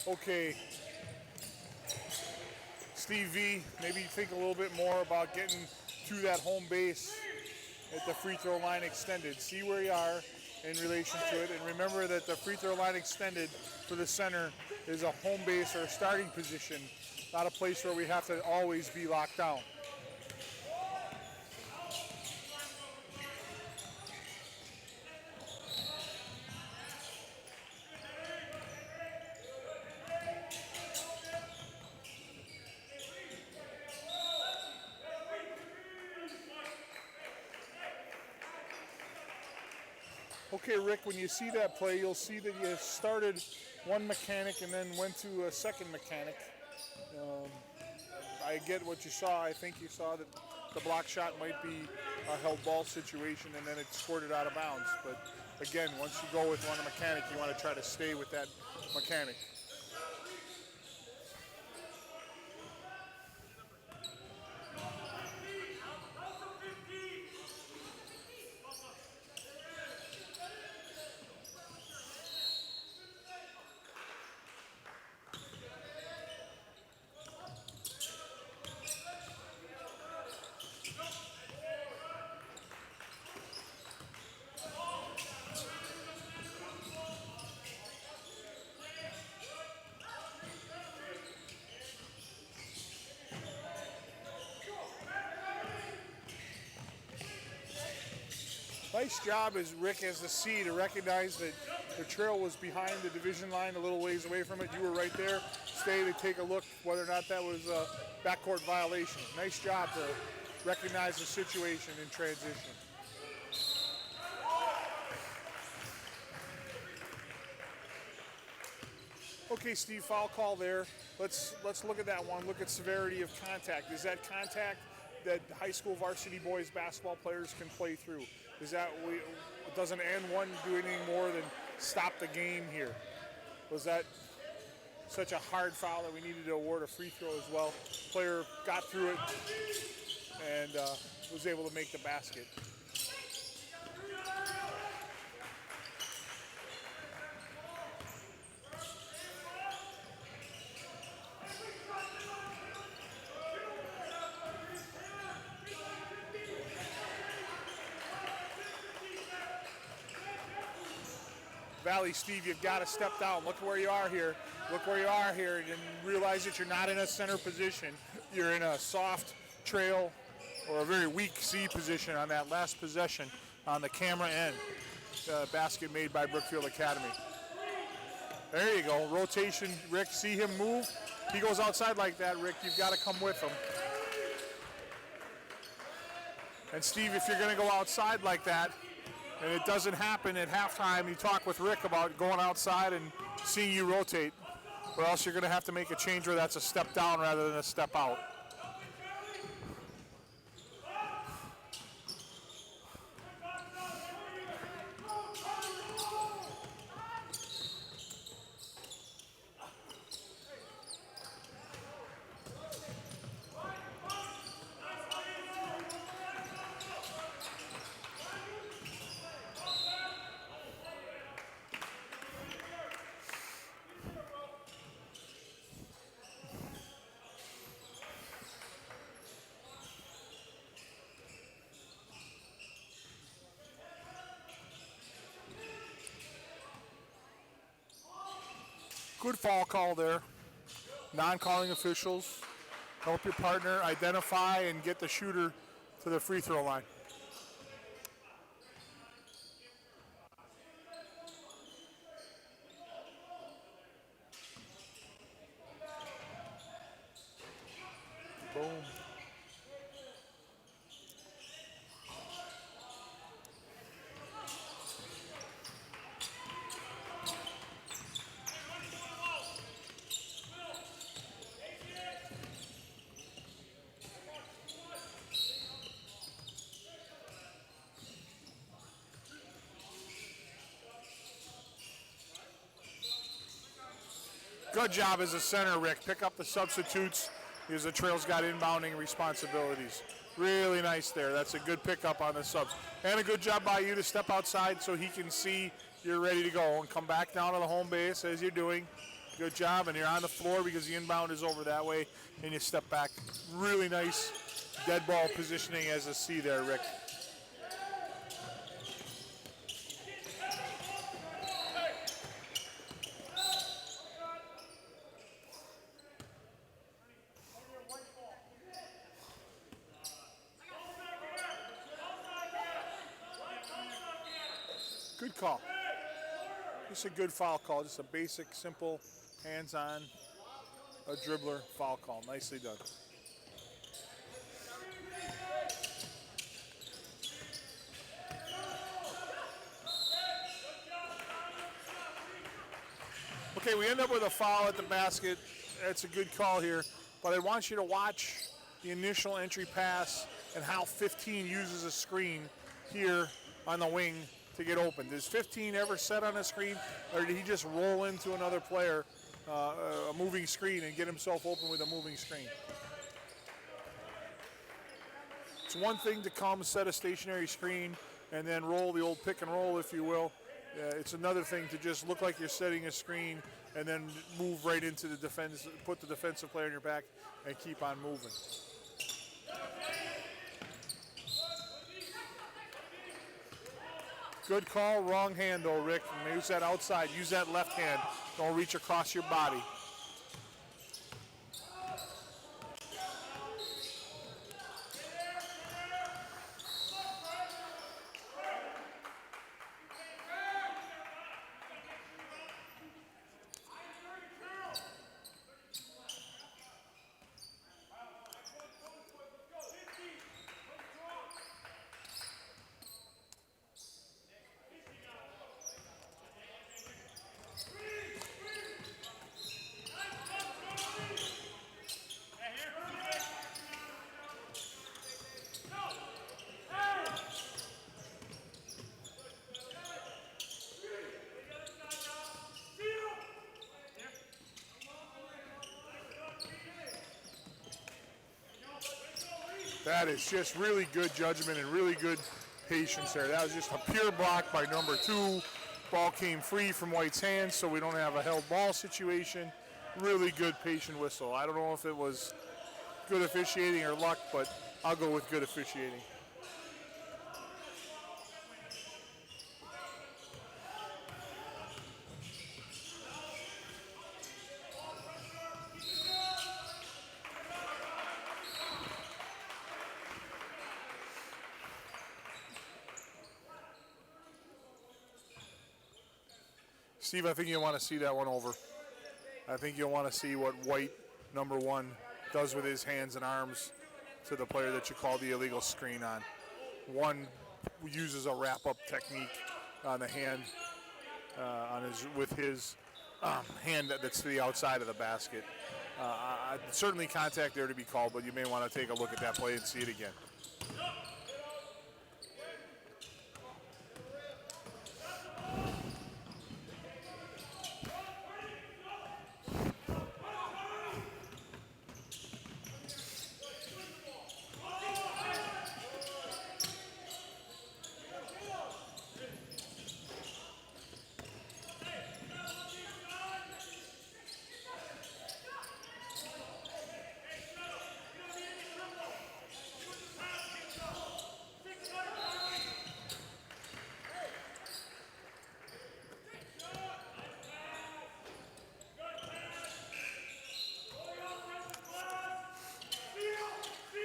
Okay, Steve V, maybe think a little bit more about getting to that home base at the free throw line extended. See where you are in relation to it, and remember that the free throw line extended for the center is a home base or a starting position, not a place where we have to always be locked down. Okay, Rick, when you see that play, you'll see that you started one mechanic and then went to a second mechanic. I get what you saw. I think you saw that the block shot might be a held ball situation and then it squirted out of bounds. But again, once you go with one mechanic, you want to try to stay with that mechanic. Nice job as Rick as the C to recognize that the trail was behind the division line, a little ways away from it. You were right there. Stay to take a look whether or not that was a backcourt violation. Nice job to recognize the situation in transition. Okay, Steve, foul call there. Let's look at that one. Look at severity of contact. Is that contact that high school varsity boys basketball players can play through? Is that doesn't and one do anything more than stop the game here? Was that such a hard foul that we needed to award a free throw as well? Player got through it and was able to make the basket. Valley, Steve, you've got to step down. Look where you are here. Look where you are here and realize that you're not in a center position. You're in a soft trail or a very weak C position on that last possession on the camera end. Basket made by Brookfield Academy. There you go. Rotation, Rick. See him move. He goes outside like that, Rick. You've got to come with him. And Steve, if you're going to go outside like that, and it doesn't happen at halftime, you talk with Rick about going outside and seeing you rotate, or else you're going to have to make a change where that's a step down rather than a step out. Good foul call there. Non-calling officials. Help your partner identify and get the shooter to the free throw line. Boom. Good job as a center, Rick. Pick up the substitutes because the Trail's got inbounding responsibilities. Really nice there. That's a good pickup on the subs. And a good job by you to step outside so he can see you're ready to go and come back down to the home base as you're doing. Good job, and you're on the floor because the inbound is over that way, and you step back. Really nice dead ball positioning as a C there, Rick. Good call. Just a good foul call. Just a basic, simple, hands-on, a dribbler foul call. Nicely done. Okay, we end up with a foul at the basket. That's a good call here. But I want you to watch the initial entry pass and how 15 uses a screen here on the wing to get open. Does 15 ever set on a screen, or did he just roll into another player, a moving screen, and get himself open with a moving screen? It's one thing to come set a stationary screen and then roll the old pick and roll, if you will. It's another thing to just look like you're setting a screen and then move right into the defense, put the defensive player in your back, and keep on moving. Good call, wrong hand though, Rick. Use that outside, use that left hand. Don't reach across your body. That is just really good judgment and really good patience there. That was just a pure block by number 2. Ball came free from White's hands, so we don't have a held ball situation. Really good patient whistle. I don't know if it was good officiating or luck, but I'll go with good officiating. Steve, I think you want to see that one over. I think you'll want to see what White, number 1, does with his hands and arms to the player that you call the illegal screen on. One uses a wrap-up technique on the hand, with his hand that's to the outside of the basket. Certainly contact there to be called, but you may want to take a look at that play and see it again.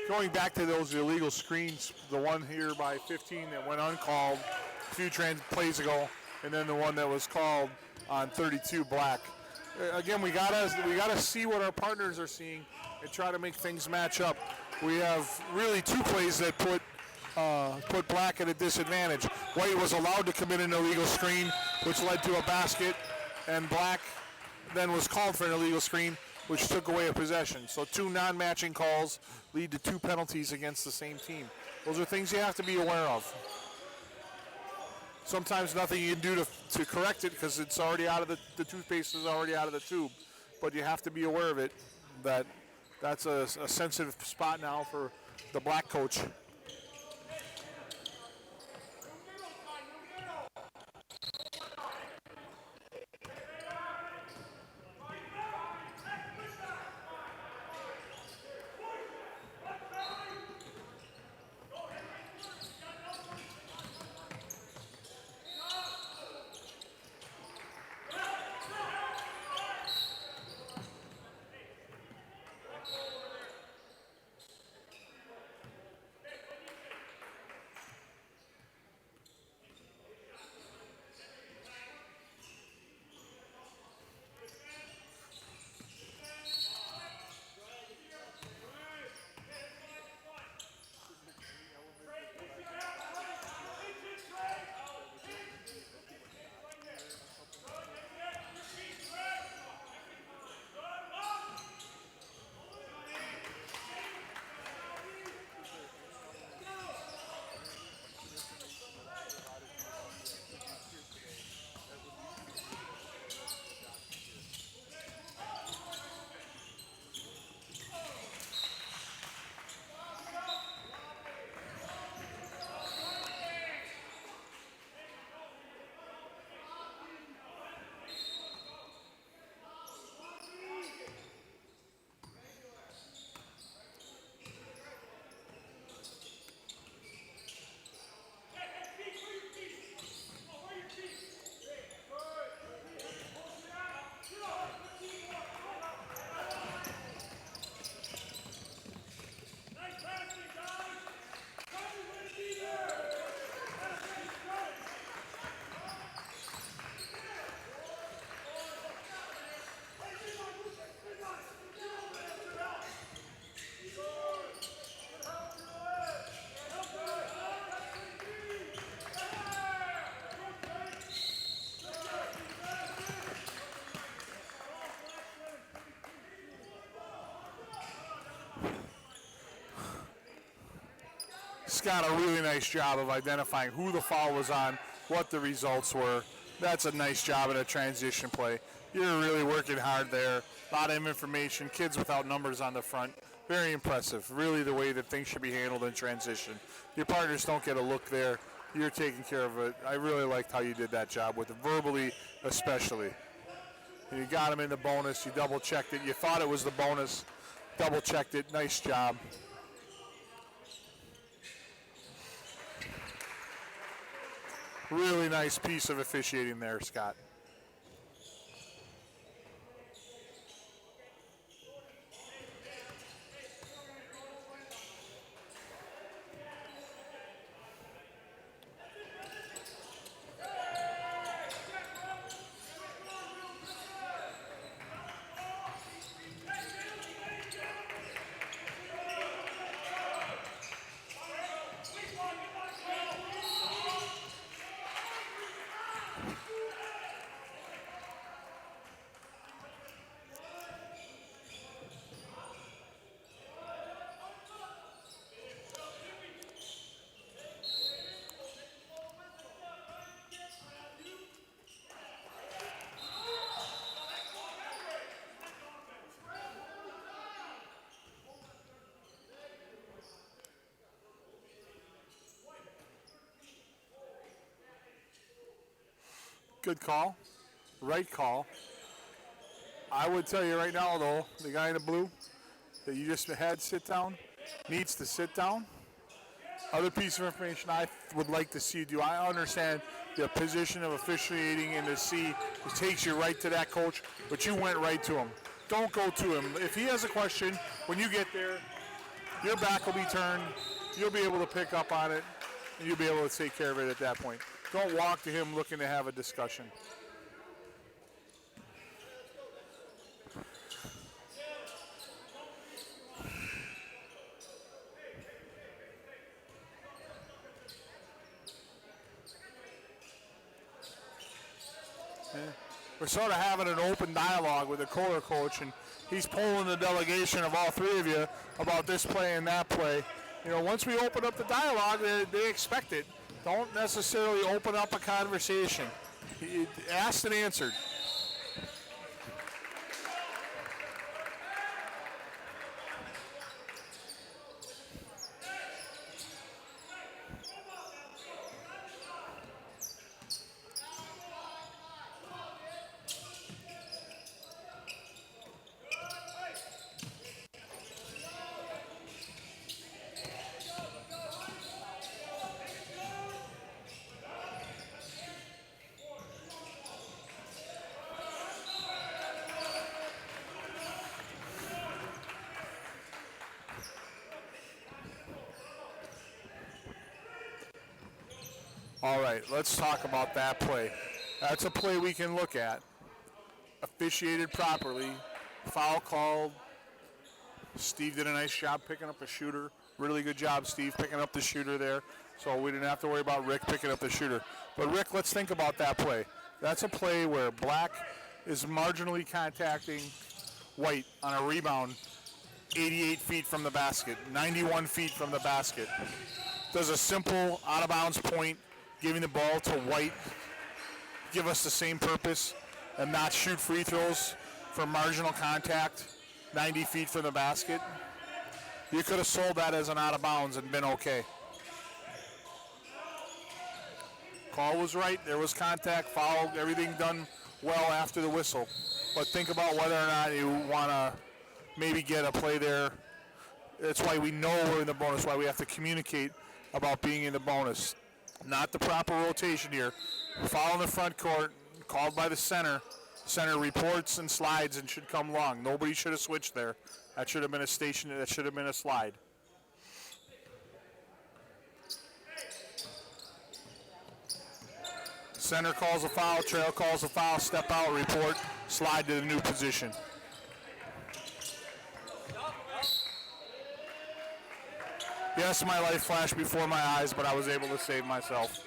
Going back to those illegal screens, the one here by 15 that went uncalled a few plays ago, and then the one that was called on 32 Black. Again, we gotta see what our partners are seeing and try to make things match up. We have really 2 plays that put Black at a disadvantage. White was allowed to commit an illegal screen, which led to a basket, and Black then was called for an illegal screen, which took away a possession. So 2 non-matching calls lead to 2 penalties against the same team. Those are things you have to be aware of. Sometimes nothing you can do to correct it because it's already out of the toothpaste is already out of the tube. But you have to be aware of it, that's a sensitive spot now for the Black coach. Scott a really nice job of identifying who the foul was on, what the results were. That's a nice job in a transition play. You're really working hard there. A lot of information, kids without numbers on the front. Very impressive. Really the way that things should be handled in transition. Your partners don't get a look there. You're taking care of it. I really liked how you did that job with it, verbally especially. And you got him in the bonus. You double-checked it. You thought it was the bonus. Double-checked it. Nice job. Really nice piece of officiating there, Scott. Good call. Right call. I would tell you right now, though, the guy in the blue that you just had sit down needs to sit down. Other piece of information I would like to see you do. I understand the position of officiating in the C. It takes you right to that coach, but you went right to him. Don't go to him. If he has a question, when you get there, your back will be turned. You'll be able to pick up on it, and you'll be able to take care of it at that point. Don't walk to him looking to have a discussion. We're sort of having an open dialogue with the Kohler coach, and he's polling the delegation of all three of you about this play and that play. You know, once we open up the dialogue, they expect it. Don't necessarily open up a conversation. Asked and answered. All right, let's talk about that play. That's a play we can look at. Officiated properly, foul called. Steve did a nice job picking up a shooter. Really good job, Steve, picking up the shooter there. So we didn't have to worry about Rick picking up the shooter. But Rick, let's think about that play. That's a play where Black is marginally contacting White on a rebound 88 feet from the basket, 91 feet from the basket. Does a simple out-of-bounds point, giving the ball to White, give us the same purpose and not shoot free throws for marginal contact 90 feet from the basket? You could have sold that as an out-of-bounds and been okay. Call was right. There was contact, foul, everything done well after the whistle. But think about whether or not you want to maybe get a play there. That's why we know we're in the bonus, why we have to communicate about being in the bonus. Not the proper rotation here. Foul in the front court, called by the center. Center reports and slides and should come long. Nobody should have switched there. That should have been a station, that should have been a slide. Center calls a foul, trail calls a foul, step out, report, slide to the new position. Yes, my life flashed before my eyes, but I was able to save myself.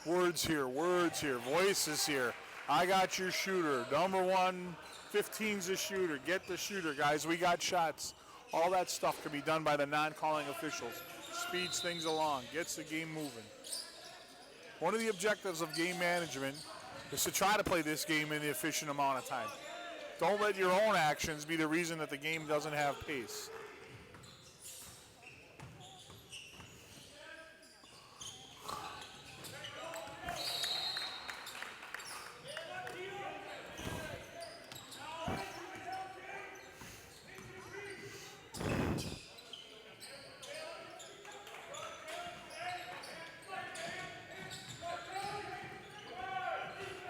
Words here, voices here. I got your shooter. Number 115's a shooter. Get the shooter, guys. We got shots. All that stuff can be done by the non-calling officials. Speeds things along, gets the game moving. One of the objectives of game management is to try to play this game in the efficient amount of time. Don't let your own actions be the reason that the game doesn't have pace.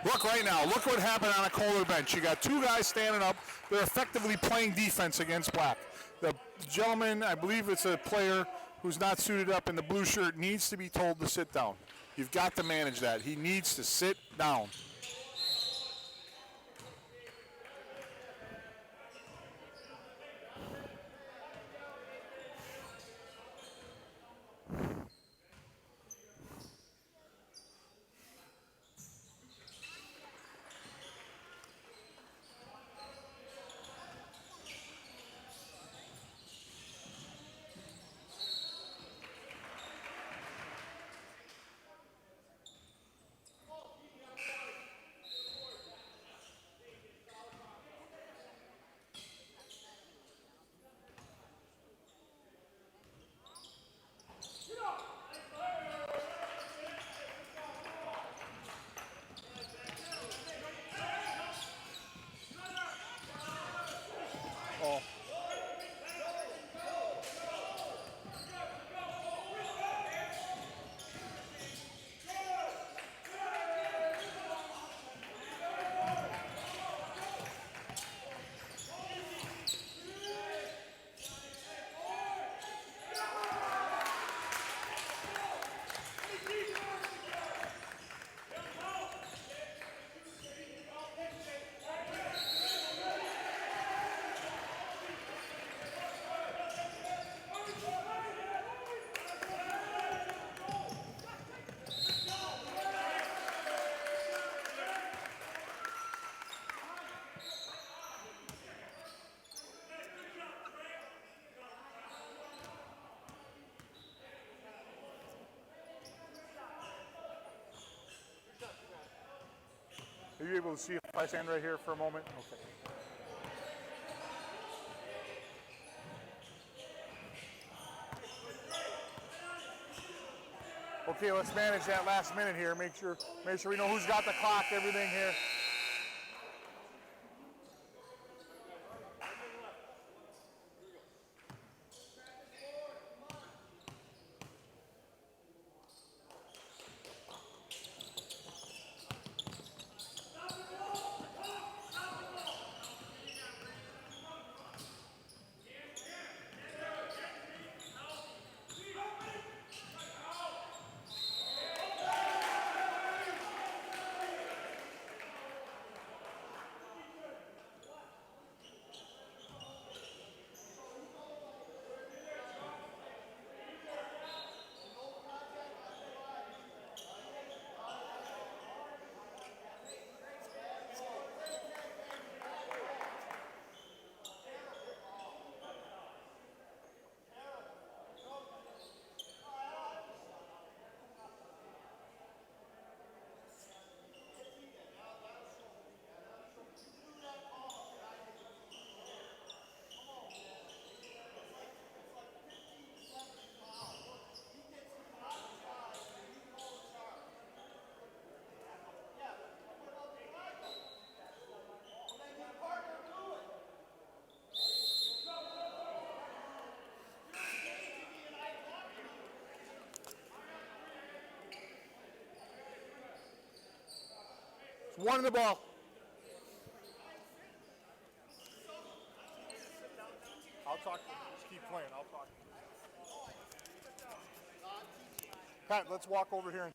Look right now, look what happened on a Kohler bench. You got two guys standing up. They're effectively playing defense against black. The gentleman, I believe it's a player who's not suited up in the blue shirt, needs to be told to sit down. You've got to manage that. He needs to sit down. Are you able to see if I stand right here for a moment? Okay. Okay, let's manage that last minute here. Make sure we know who's got the clock, everything here. One in the ball. I'll talk. Just keep playing. I'll talk. Pat, let's walk over here and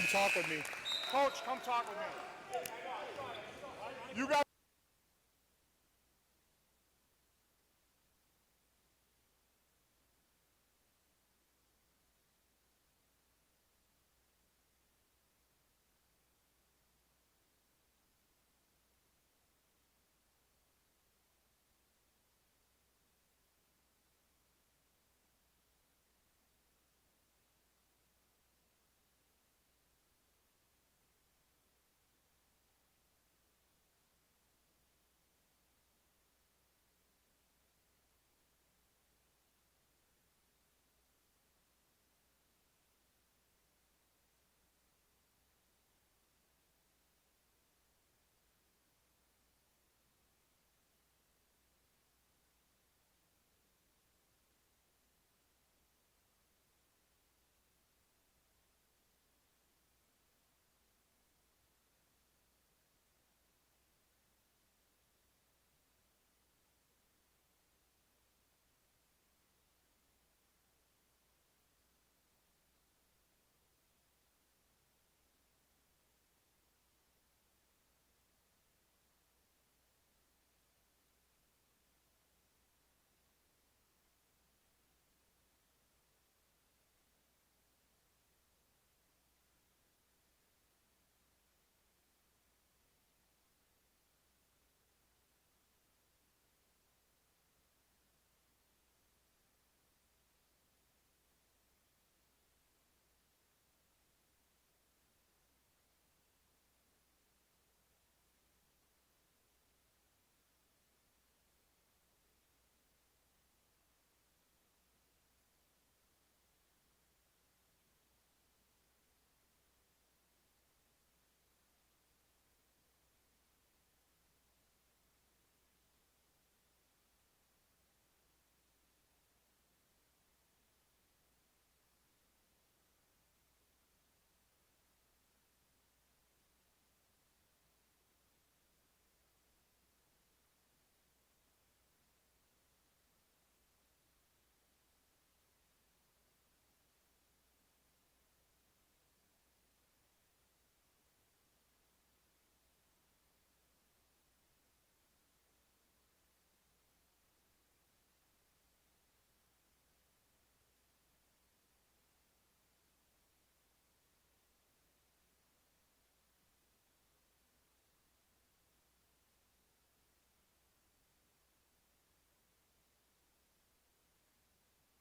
come talk with me. Coach, come talk with me. You got.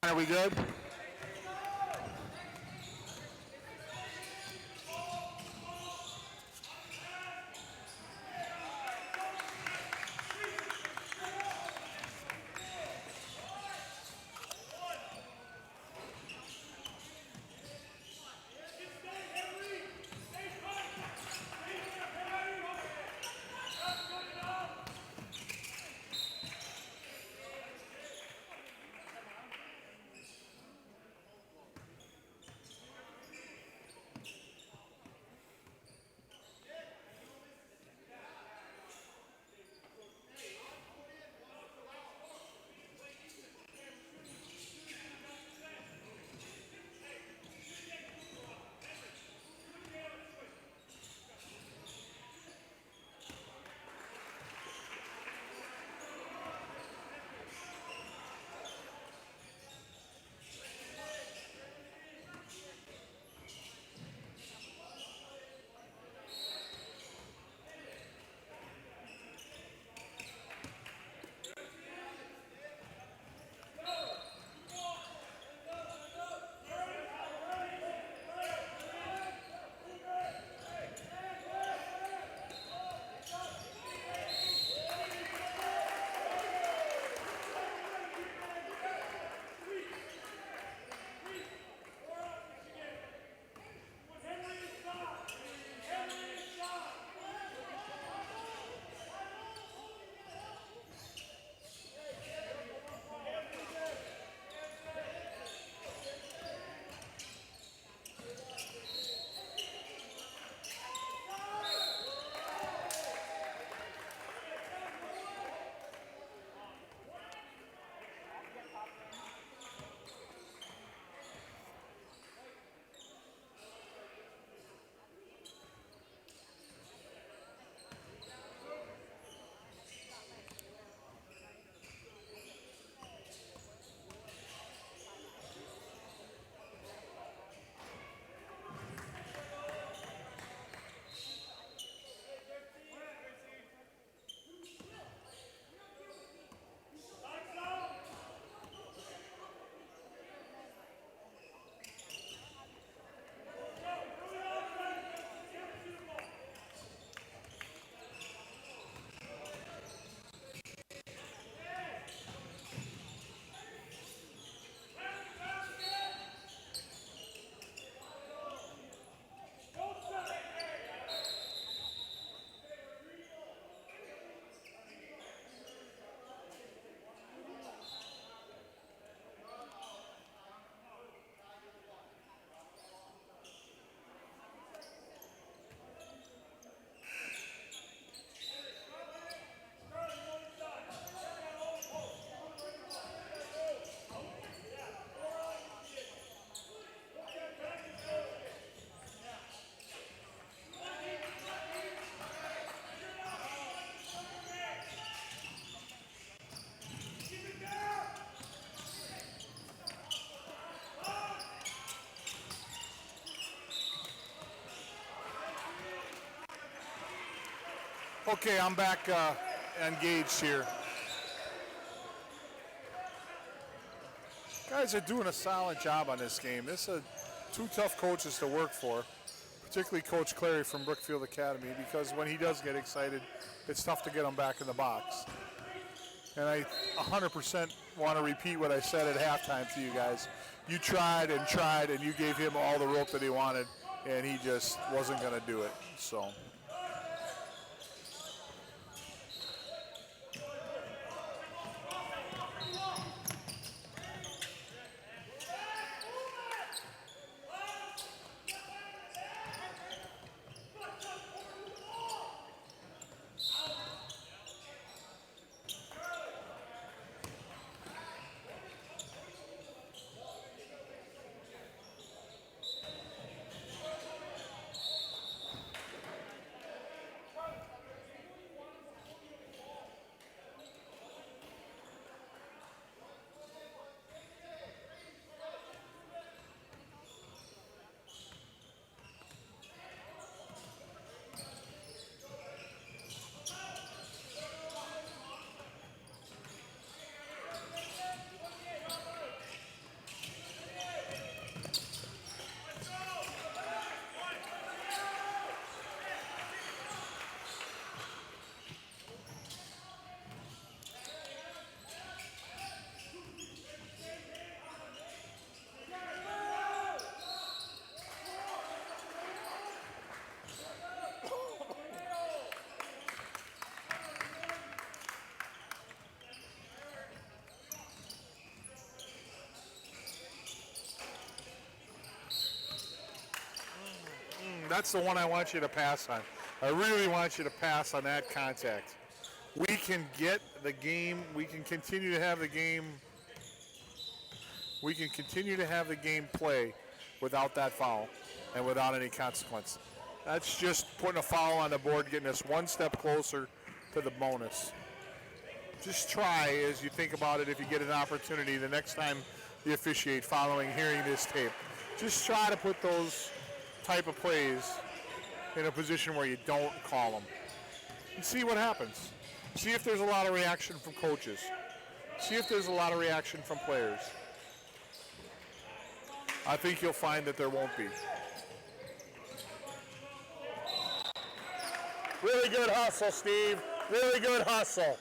Are we good? Okay, I'm back engaged here. Guys are doing a solid job on this game. This is two tough coaches to work for, particularly Coach Clary from Brookfield Academy, because when he does get excited, it's tough to get him back in the box. And I 100% want to repeat what I said at halftime to you guys. You tried, and you gave him all the rope that he wanted, and he just wasn't going to do it. So. That's the one I want you to pass on. I really want you to pass on that contact. We can get the game. We can continue to have the game. We can continue to have the game play without that foul and without any consequence. That's just putting a foul on the board, getting us one step closer to the bonus. Just try, as you think about it, if you get an opportunity the next time you officiate following hearing this tape. Just try to put those type of plays in a position where you don't call them and see what happens. See if there's a lot of reaction from coaches. See if there's a lot of reaction from players. I think you'll find that there won't be. Really good hustle, Steve. Really good hustle.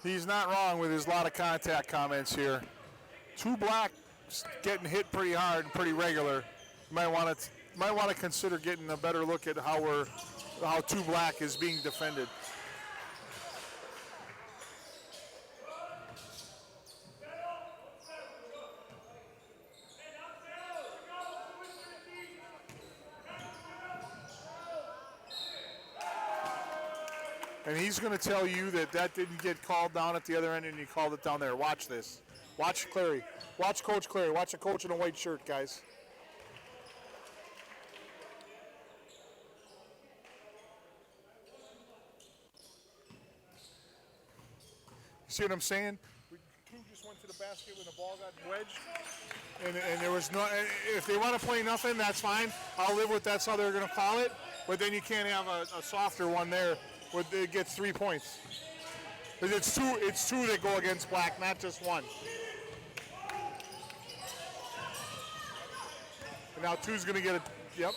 He's not wrong with his lot of contact comments here. Two blacks getting hit pretty hard and pretty regular. You might want to consider getting a better look at how two black is being defended. And he's going to tell you that didn't get called down at the other end and you called it down there. Watch this. Watch Clary. Watch Coach Clary. Watch the coach in a white shirt, guys. See what I'm saying? Two just went to the basket when the ball got wedged, and there was no. If they want to play nothing, that's fine. I'll live with that's how they're going to call it. But then you can't have a softer one there where it gets 3 points. It's two that go against black, not just one. And now two's going to get it. Yep.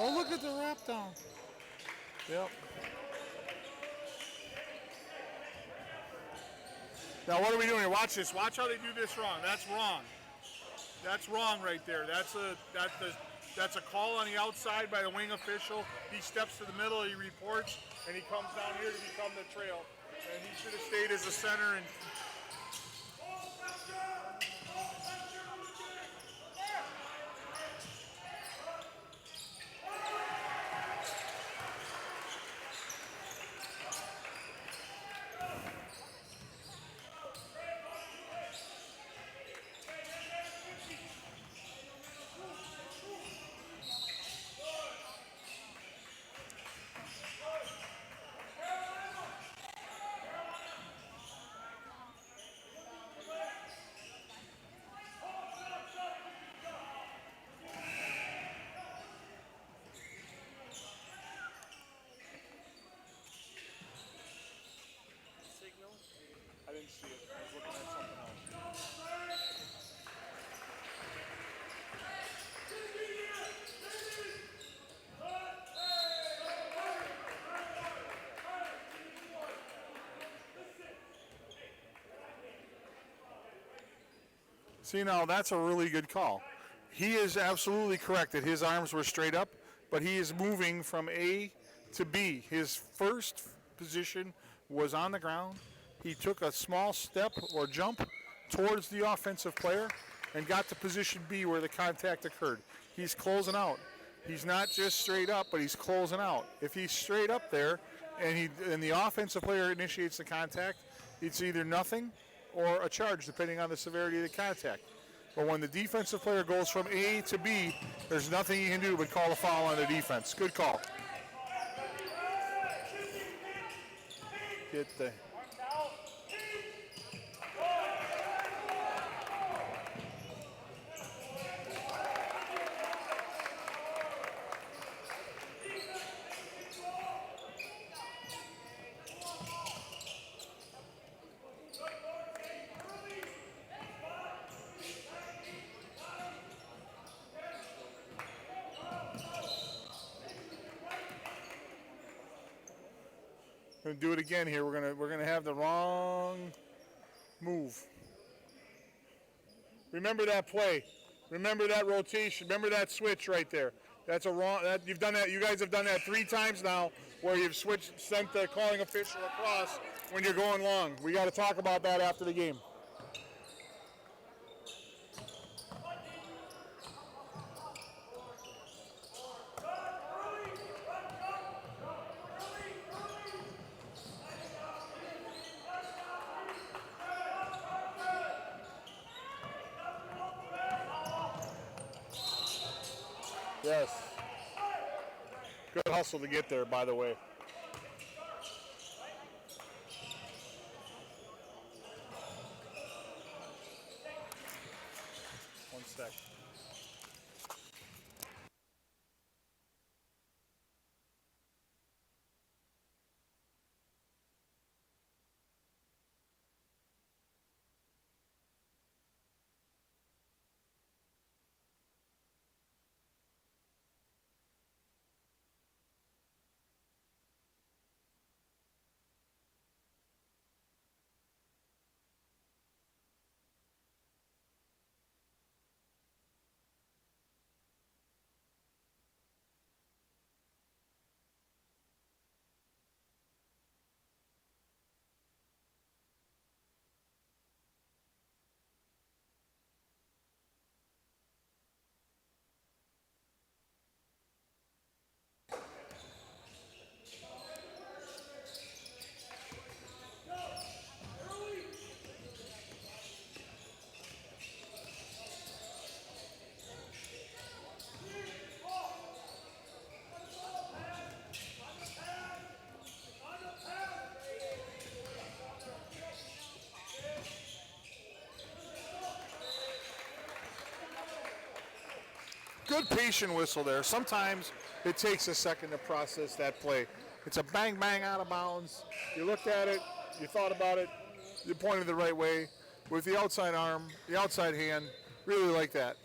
Oh, look at the wrap down. Yep. Now what are we doing here? Watch this. Watch how they do this wrong. That's wrong. That's wrong right there. That's a call on the outside by the wing official. He steps to the middle, he reports, and he comes down here to become the trail. And he should have stayed as the center and I didn't see it. I was looking at something else. See, now that's a really good call. He is absolutely correct that his arms were straight up, but he is moving from A to B. His first position was on the ground. He took a small step or jump towards the offensive player and got to position B where the contact occurred. He's closing out. He's not just straight up, but he's closing out. If he's straight up there and the offensive player initiates the contact, it's either nothing or a charge, depending on the severity of the contact. But when the defensive player goes from A to B, there's nothing you can do but call a foul on the defense. Good call. Get the... Going to do it again here. We're gonna have the wrong move. Remember that play. Remember that rotation. Remember that switch right there. That's a wrong. You've done that. You guys have done that 3 times now, where you've sent the calling official across when you're going long. We got to talk about that after the game. Yes. Good hustle to get there, by the way. One sec. good patient whistle there. Sometimes it takes a second to process that play. It's a bang, bang out of bounds. You looked at it, you thought about it, you pointed the right way with the outside arm, the outside hand. Really like that.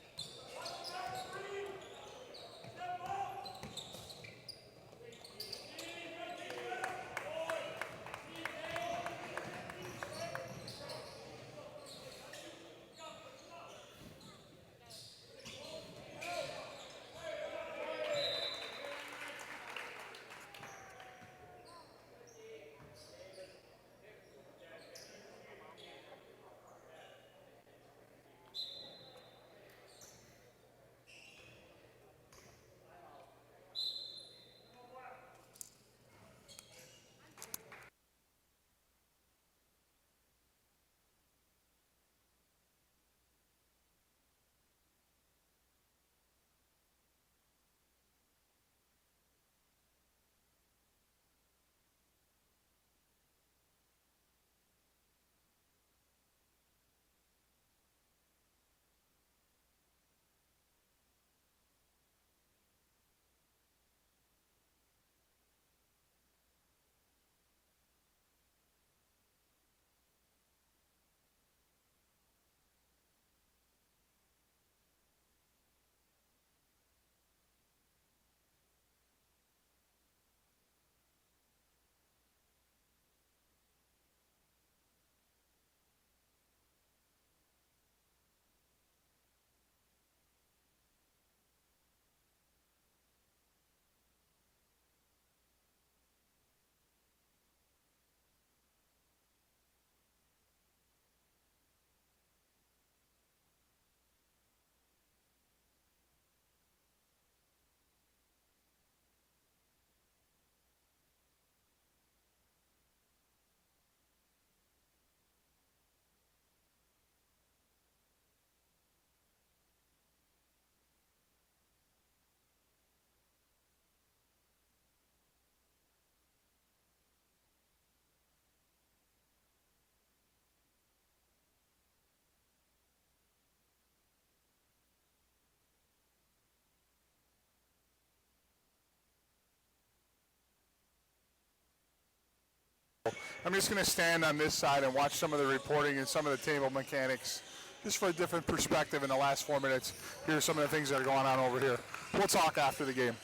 I'm just going to stand on this side and watch some of the reporting and some of the table mechanics just for a different perspective in the last 4 minutes. Here's some of the things that are going on over here. We'll talk after the game.